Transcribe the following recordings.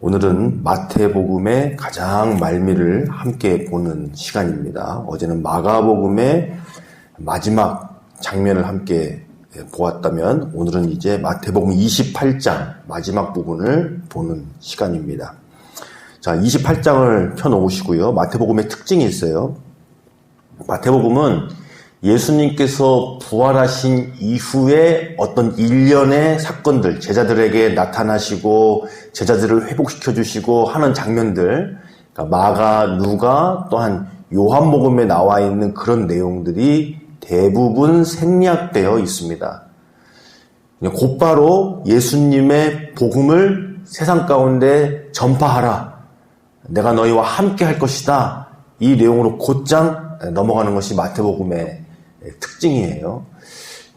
오늘은 마태복음의 가장 말미를 함께 보는 시간입니다. 어제는 마가복음의 마지막 장면을 함께 보았다면 오늘은 이제 마태복음 28장 마지막 부분을 보는 시간입니다. 자, 28장을 펴놓으시고요. 마태복음의 특징이 있어요. 마태복음은 예수님께서 부활하신 이후에 어떤 일련의 사건들, 제자들에게 나타나시고 제자들을 회복시켜 주시고 하는 장면들, 그러니까 마가, 누가, 또한 요한복음에 나와 있는 그런 내용들이 대부분 생략되어 있습니다. 곧바로 예수님의 복음을 세상 가운데 전파하라. 내가 너희와 함께 할 것이다. 이 내용으로 곧장 넘어가는 것이 마태복음의 특징이에요.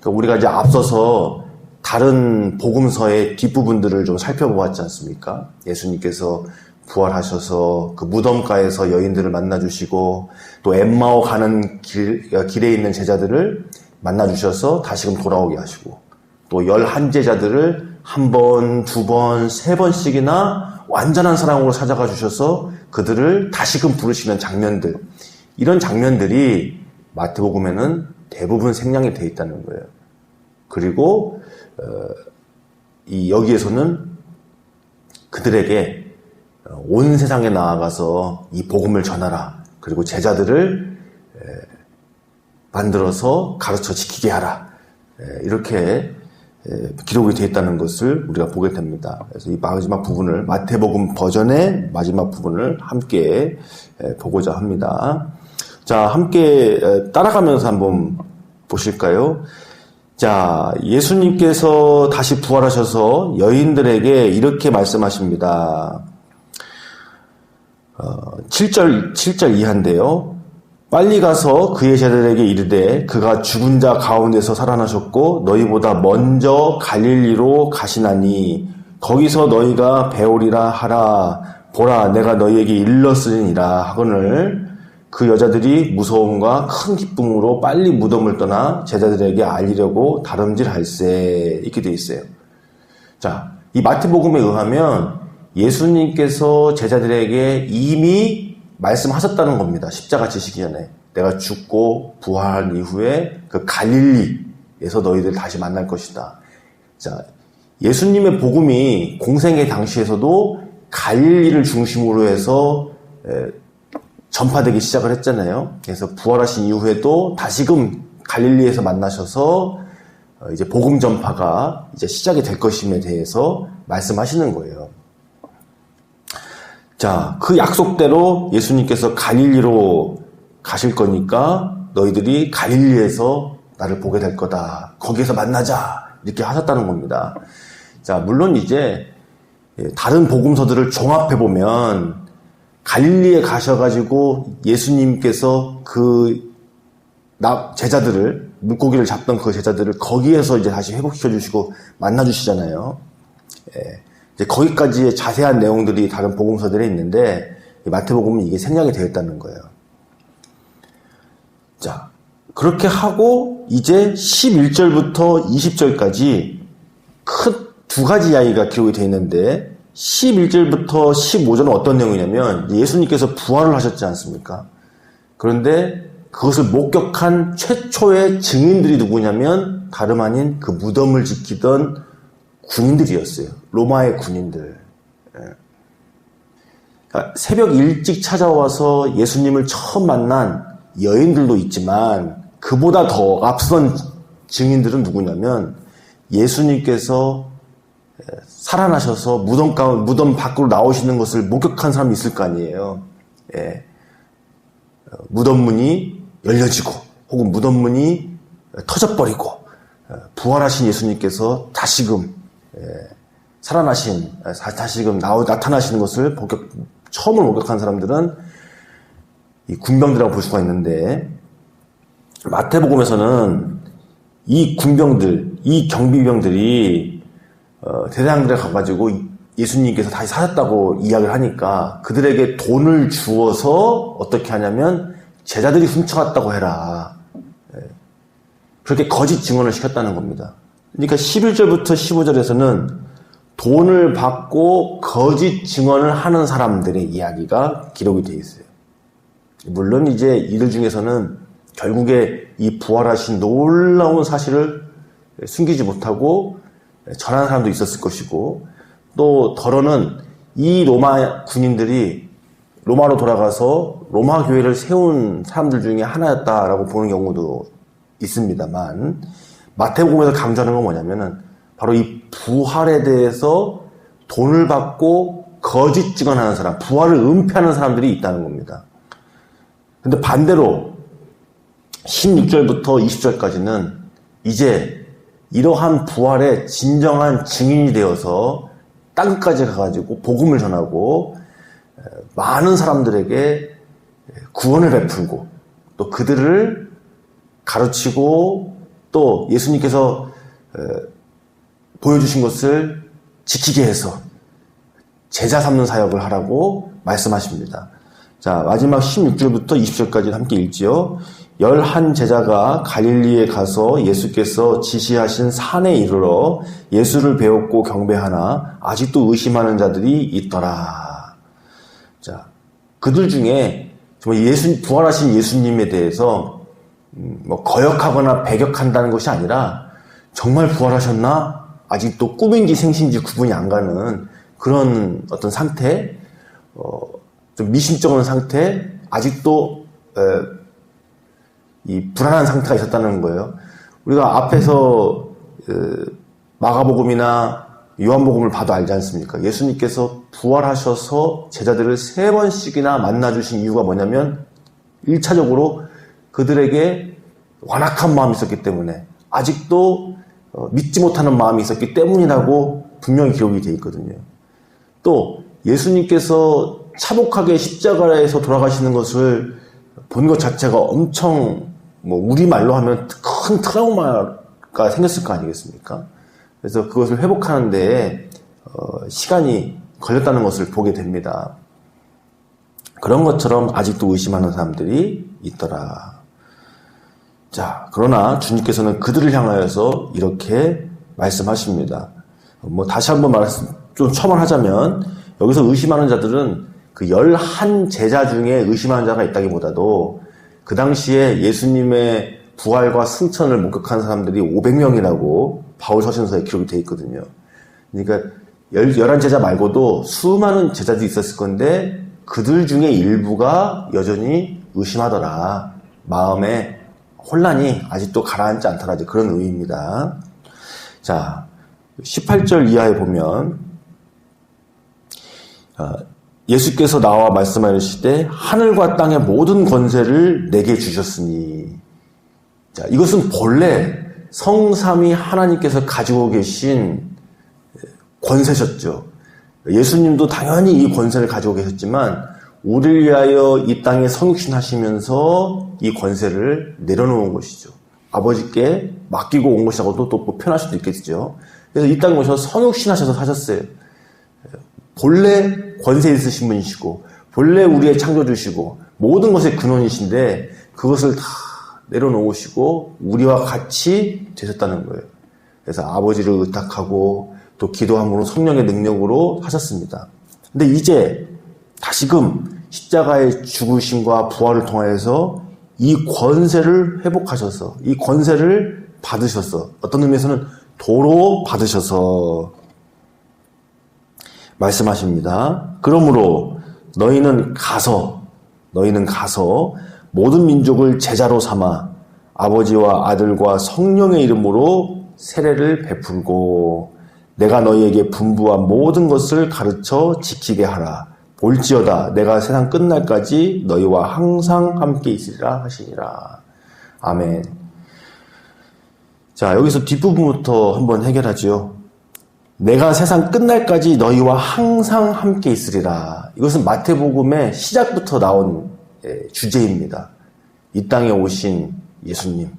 그러니까 우리가 이제 앞서서 다른 복음서의 뒷부분들을 좀 살펴보았지 않습니까? 예수님께서 부활하셔서 그 무덤가에서 여인들을 만나주시고 또 엠마오 가는 길에 있는 제자들을 만나주셔서 다시금 돌아오게 하시고 또 11제자들을 한 번, 두 번, 세 번씩이나 완전한 사랑으로 찾아가 주셔서 그들을 다시금 부르시는 장면들, 이런 장면들이 마태복음에는 대부분 생략이 되어 있다는 거예요. 그리고 여기에서는 그들에게 온 세상에 나아가서 이 복음을 전하라. 그리고 제자들을 만들어서 가르쳐 지키게 하라. 이렇게 기록이 되어 있다는 것을 우리가 보게 됩니다. 그래서 이 마지막 부분을, 마태복음 버전의 마지막 부분을 함께 보고자 합니다. 자, 함께 따라가면서 한번 보실까요? 자, 예수님께서 다시 부활하셔서 여인들에게 이렇게 말씀하십니다. 7절 이하인데요. 빨리 가서 그의 제자들에게 이르되 그가 죽은 자 가운데서 살아나셨고 너희보다 먼저 갈릴리로 가시나니 거기서 너희가 배우리라 하라. 보라, 내가 너희에게 일렀으니라 하거늘 그 여자들이 무서움과 큰 기쁨으로 빨리 무덤을 떠나 제자들에게 알리려고 다름질할세. 이렇게 돼 있어요. 자, 이 마태복음에 의하면 예수님께서 제자들에게 이미 말씀하셨다는 겁니다. 십자가 지시기 전에. 내가 죽고 부활한 이후에 그 갈릴리에서 너희들 다시 만날 것이다. 자, 예수님의 복음이 공생의 당시에서도 갈릴리를 중심으로 해서 전파되기 시작을 했잖아요. 그래서 부활하신 이후에도 다시금 갈릴리에서 만나셔서 이제 복음 전파가 이제 시작이 될 것임에 대해서 말씀하시는 거예요. 자, 그 약속대로 예수님께서 갈릴리로 가실 거니까 너희들이 갈릴리에서 나를 보게 될 거다. 거기에서 만나자. 이렇게 하셨다는 겁니다. 자, 물론 이제 다른 복음서들을 종합해 보면 갈릴리에 가셔가지고 예수님께서 제자들을, 물고기를 잡던 그 제자들을 거기에서 이제 다시 회복시켜 주시고 만나주시잖아요. 이제 거기까지의 자세한 내용들이 다른 복음서들에 있는데, 마태복음은 이게 생략이 되어 있다는 거예요. 자, 그렇게 하고, 이제 11절부터 20절까지 큰 두 가지 이야기가 기록이 되어 있는데, 11절부터 15절은 어떤 내용이냐면 예수님께서 부활을 하셨지 않습니까? 그런데 그것을 목격한 최초의 증인들이 누구냐면 다름 아닌 그 무덤을 지키던 군인들이었어요. 로마의 군인들. 그러니까 새벽 일찍 찾아와서 예수님을 처음 만난 여인들도 있지만 그보다 더 앞선 증인들은 누구냐면 예수님께서 살아나셔서 무덤 밖으로 나오시는 것을 목격한 사람이 있을 거 아니에요. 무덤 문이 열려지고 혹은 무덤 문이 터져버리고 부활하신 예수님께서 다시금 다시금 나타나시는 것을 처음으로 목격한 사람들은 이 군병들이라고 볼 수가 있는데, 마태복음에서는 이 군병들, 이 경비병들이 대장들에 가가지고 예수님께서 다시 사셨다고 이야기를 하니까 그들에게 돈을 주어서 어떻게 하냐면 제자들이 훔쳐갔다고 해라. 그렇게 거짓 증언을 시켰다는 겁니다. 그러니까 11절부터 15절에서는 돈을 받고 거짓 증언을 하는 사람들의 이야기가 기록이 되어 있어요. 물론 이제 이들 중에서는 결국에 이 부활하신 놀라운 사실을 숨기지 못하고 전하는 사람도 있었을 것이고, 또 더러는 이 로마 군인들이 로마로 돌아가서 로마 교회를 세운 사람들 중에 하나였다라고 보는 경우도 있습니다만, 마태복음에서 강조하는 건 뭐냐면은 바로 이 부활에 대해서 돈을 받고 거짓 증언하는 사람, 부활을 은폐하는 사람들이 있다는 겁니다. 근데 반대로 16절부터 20절까지는 이제 이러한 부활의 진정한 증인이 되어서 땅끝까지 가가지고 복음을 전하고 많은 사람들에게 구원을 베풀고 또 그들을 가르치고 또 예수님께서 보여주신 것을 지키게 해서 제자 삼는 사역을 하라고 말씀하십니다. 자, 마지막 16절부터 20절까지 함께 읽지요. 11 제자가 갈릴리에 가서 예수께서 지시하신 산에 이르러 예수를 배웠고 경배하나 아직도 의심하는 자들이 있더라. 자, 그들 중에 정말 부활하신 예수님에 대해서 거역하거나 배격한다는 것이 아니라 정말 부활하셨나? 아직도 꿈인지 생신지 구분이 안 가는 그런 어떤 상태, 좀 미심쩍은 상태, 아직도 이 불안한 상태가 있었다는 거예요. 우리가 앞에서 마가복음이나 요한복음을 봐도 알지 않습니까? 예수님께서 부활하셔서 제자들을 3번씩이나 만나주신 이유가 뭐냐면 1차적으로 그들에게 완악한 마음이 있었기 때문에, 아직도 믿지 못하는 마음이 있었기 때문이라고 분명히 기록이 되어 있거든요. 또 예수님께서 차복하게 십자가에서 돌아가시는 것을 본 것 자체가 엄청 우리말로 하면 큰 트라우마가 생겼을 거 아니겠습니까? 그래서 그것을 회복하는 데 시간이 걸렸다는 것을 보게 됩니다. 그런 것처럼 아직도 의심하는 사람들이 있더라. 자, 그러나 주님께서는 그들을 향하여서 이렇게 말씀하십니다. 다시 한번 좀 첨언하자면, 여기서 의심하는 자들은 그 11 제자 중에 의심하는 자가 있다기보다도 그 당시에 예수님의 부활과 승천을 목격한 사람들이 500명이라고 바울 서신서에 기록이 되어 있거든요. 그러니까 11 제자 말고도 수많은 제자들이 있었을 건데 그들 중에 일부가 여전히 의심하더라. 마음에 혼란이 아직도 가라앉지 않더라. 그런 의미입니다. 자, 18절 이하에 보면 예수께서 나와 말씀하시되 하늘과 땅의 모든 권세를 내게 주셨으니. 자, 이것은 본래 성삼위 하나님께서 가지고 계신 권세셨죠. 예수님도 당연히 이 권세를 가지고 계셨지만 우리를 위하여 이 땅에 성육신 하시면서 이 권세를 내려놓은 것이죠. 아버지께 맡기고 온 것이라고도 또 표현할 수도 있겠죠. 그래서 이 땅에 오셔서 성육신 하셔서 사셨어요. 본래 권세 있으신 분이시고 본래 우리의 창조주시고 모든 것의 근원이신데 그것을 다 내려놓으시고 우리와 같이 되셨다는 거예요. 그래서 아버지를 의탁하고 또 기도함으로 성령의 능력으로 하셨습니다. 근데 이제 다시금 십자가의 죽으심과 부활을 통하여서 이 권세를 회복하셔서 이 권세를 받으셔서 어떤 의미에서는 도로 받으셔서 말씀하십니다. 그러므로 너희는 가서 모든 민족을 제자로 삼아 아버지와 아들과 성령의 이름으로 세례를 베풀고 내가 너희에게 분부한 모든 것을 가르쳐 지키게 하라. 볼지어다 내가 세상 끝날까지 너희와 항상 함께 있으리라 하시니라. 아멘. 자, 여기서 뒷부분부터 한번 해결하지요. 내가 세상 끝날까지 너희와 항상 함께 있으리라. 이것은 마태복음의 시작부터 나온 주제입니다. 이 땅에 오신 예수님,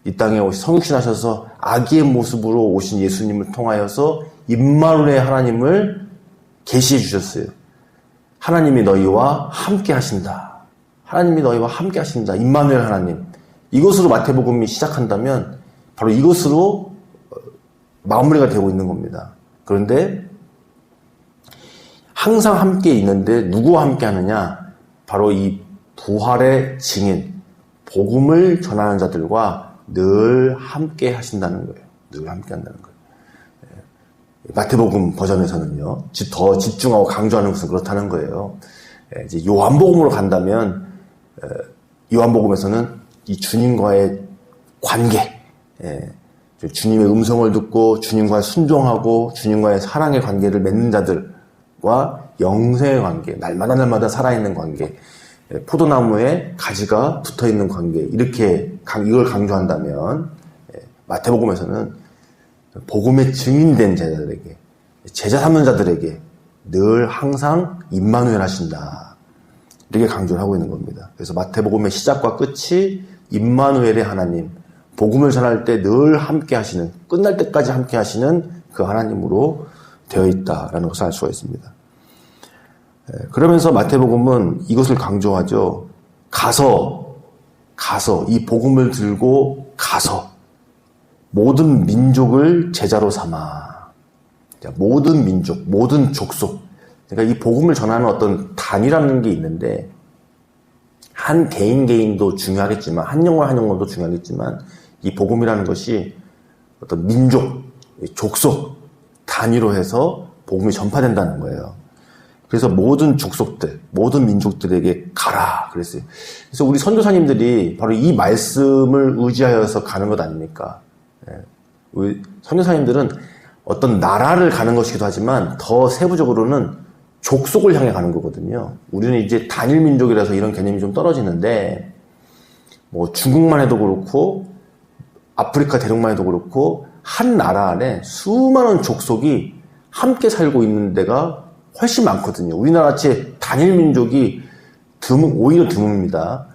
이 땅에 오신 성육신 하셔서 아기의 모습으로 오신 예수님을 통하여서 임마누엘 하나님을 계시해 주셨어요. 하나님이 너희와 함께 하신다. 하나님이 너희와 함께 하신다. 임마누엘 하나님. 이것으로 마태복음이 시작한다면 바로 이것으로 마무리가 되고 있는 겁니다. 그런데 항상 함께 있는데 누구와 함께 하느냐? 바로 이 부활의 증인, 복음을 전하는 자들과 늘 함께 하신다는 거예요. 늘 함께 한다는 거예요. 마태복음 버전에서는요, 더 집중하고 강조하는 것은 그렇다는 거예요. 이제 요한복음으로 간다면, 요한복음에서는 이 주님과의 관계, 주님의 음성을 듣고 주님과의 순종하고 주님과의 사랑의 관계를 맺는 자들과 영생의 관계, 날마다 살아있는 관계, 포도나무에 가지가 붙어있는 관계, 이렇게 이걸 강조한다면 마태복음에서는 복음의 증인된 제자들에게, 제자 삼는 자들에게 늘 항상 임마누엘 하신다, 이렇게 강조를 하고 있는 겁니다. 그래서 마태복음의 시작과 끝이 임마누엘의 하나님, 복음을 전할 때 늘 함께 하시는, 끝날 때까지 함께 하시는 그 하나님으로 되어 있다라는 것을 알 수가 있습니다. 그러면서 마태복음은 이것을 강조하죠. 가서 이 복음을 들고 가서 모든 민족을 제자로 삼아. 모든 민족, 모든 족속. 그러니까 이 복음을 전하는 어떤 단위라는 게 있는데, 한 개인도 중요하겠지만, 한 영혼도 중요하겠지만, 이 복음이라는 것이 어떤 민족, 족속 단위로 해서 복음이 전파된다는 거예요. 그래서 모든 족속들, 모든 민족들에게 가라 그랬어요. 그래서 우리 선교사님들이 바로 이 말씀을 의지하여서 가는 것 아닙니까? 우리 선교사님들은 어떤 나라를 가는 것이기도 하지만 더 세부적으로는 족속을 향해 가는 거거든요. 우리는 이제 단일 민족이라서 이런 개념이 좀 떨어지는데, 뭐 중국만 해도 그렇고 아프리카 대륙만 해도 그렇고 한 나라 안에 수많은 족속이 함께 살고 있는 데가 훨씬 많거든요. 우리나라같이 단일 민족이 오히려 드뭅니다.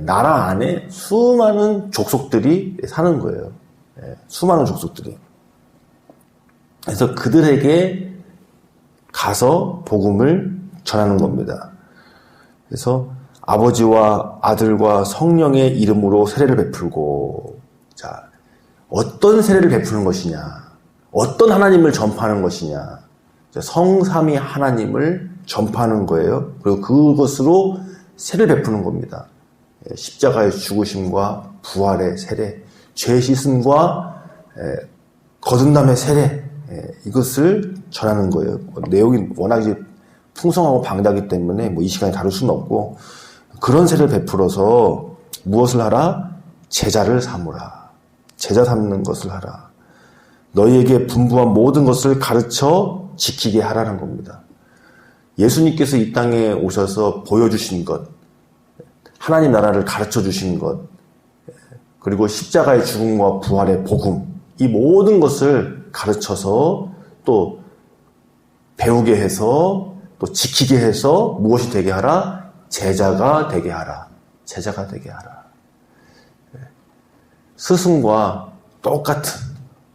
나라 안에 수많은 족속들이 사는 거예요. 수많은 족속들이. 그래서 그들에게 가서 복음을 전하는 겁니다. 그래서 아버지와 아들과 성령의 이름으로 세례를 베풀고, 자, 어떤 세례를 베푸는 것이냐, 어떤 하나님을 전파하는 것이냐, 성삼위 하나님을 전파하는 거예요. 그리고 그것으로 세례를 베푸는 겁니다. 십자가의 죽으심과 부활의 세례, 죄 씻음과 거듭남의 세례, 이것을 전하는 거예요. 내용이 워낙 이제 풍성하고 방대하기 때문에 이 시간에 다룰 수는 없고, 그런 세례를 베풀어서 무엇을 하라? 제자를 삼으라. 제자 삼는 것을 하라. 너희에게 분부한 모든 것을 가르쳐 지키게 하라는 겁니다. 예수님께서 이 땅에 오셔서 보여주신 것, 하나님 나라를 가르쳐 주신 것, 그리고 십자가의 죽음과 부활의 복음, 이 모든 것을 가르쳐서 또 배우게 해서 또 지키게 해서 무엇이 되게 하라? 제자가 되게 하라. 제자가 되게 하라. 스승과 똑같은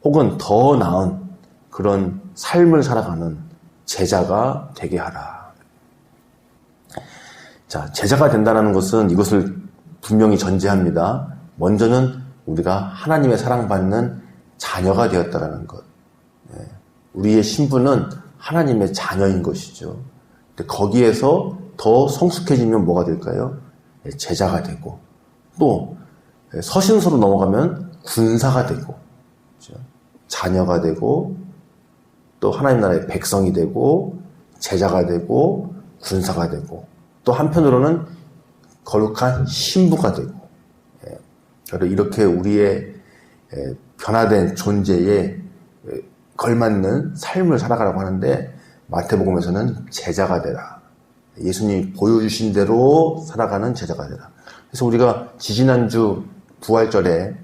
혹은 더 나은 그런 삶을 살아가는 제자가 되게 하라. 자, 제자가 된다는 것은 이것을 분명히 전제합니다. 먼저는 우리가 하나님의 사랑받는 자녀가 되었다라는 것. 우리의 신분은 하나님의 자녀인 것이죠. 근데 거기에서 더 성숙해지면 뭐가 될까요? 제자가 되고, 또 서신서로 넘어가면 군사가 되고, 그렇죠? 자녀가 되고, 또 하나님 나라의 백성이 되고, 제자가 되고, 군사가 되고, 또 한편으로는 거룩한 신부가 되고, 이렇게 우리의 변화된 존재에 걸맞는 삶을 살아가라고 하는데, 마태복음에서는 제자가 되라. 예수님이 보여주신 대로 살아가는 제자가 되라. 그래서 우리가 지지난주 부활절에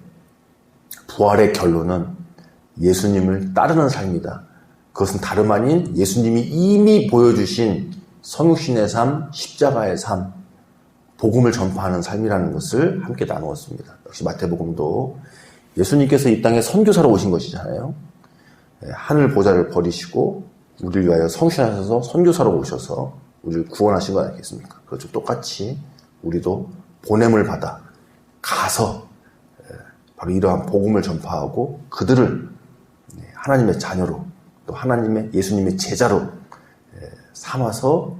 부활의 결론은 예수님을 따르는 삶이다. 그것은 다름 아닌 예수님이 이미 보여주신 성육신의 삶, 십자가의 삶, 복음을 전파하는 삶이라는 것을 함께 나누었습니다. 역시 마태복음도 예수님께서 이 땅에 선교사로 오신 것이잖아요. 하늘 보좌를 버리시고 우리를 위하여 성신하셔서 선교사로 오셔서 우리를 구원하신 거 아니겠습니까? 그렇죠. 똑같이 우리도 보냄을 받아 가서 바로 이러한 복음을 전파하고 그들을 하나님의 자녀로, 또 하나님의 예수님의 제자로 삼아서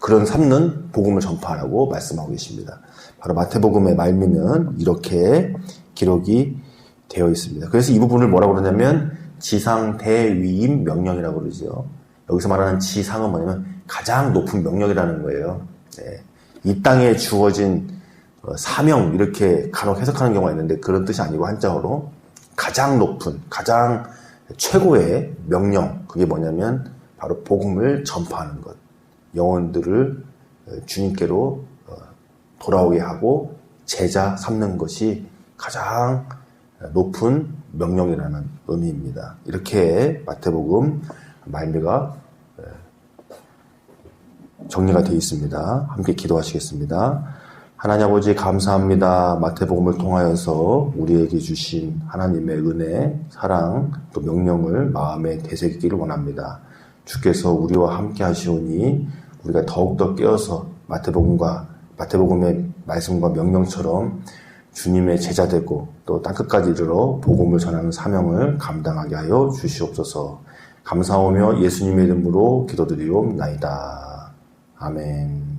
그런 삼는 복음을 전파하라고 말씀하고 계십니다. 바로 마태복음의 말미는 이렇게 기록이 되어 있습니다. 그래서 이 부분을 뭐라고 그러냐면 지상대위임 명령이라고 그러죠. 여기서 말하는 지상은 뭐냐면 가장 높은 명령이라는 거예요. 네. 이 땅에 주어진 사명 이렇게 간혹 해석하는 경우가 있는데 그런 뜻이 아니고 한자어로 가장 높은 가장 최고의 명령 그게 뭐냐면 바로 복음을 전파하는 것. 영혼들을 주님께로 돌아오게 하고 제자 삼는 것이 가장 높은 명령이라는 의미입니다. 이렇게 마태복음 말미가 정리가 되어 있습니다. 함께 기도하시겠습니다. 하나님 아버지 감사합니다. 마태복음을 통하여서 우리에게 주신 하나님의 은혜, 사랑, 또 명령을 마음에 되새기기를 원합니다. 주께서 우리와 함께 하시오니 우리가 더욱더 깨어서 마태복음의 말씀과 명령처럼 주님의 제자 되고 또 땅끝까지 이르러 복음을 전하는 사명을 감당하게 하여 주시옵소서. 감사하며 예수님의 이름으로 기도드리옵나이다. 아멘.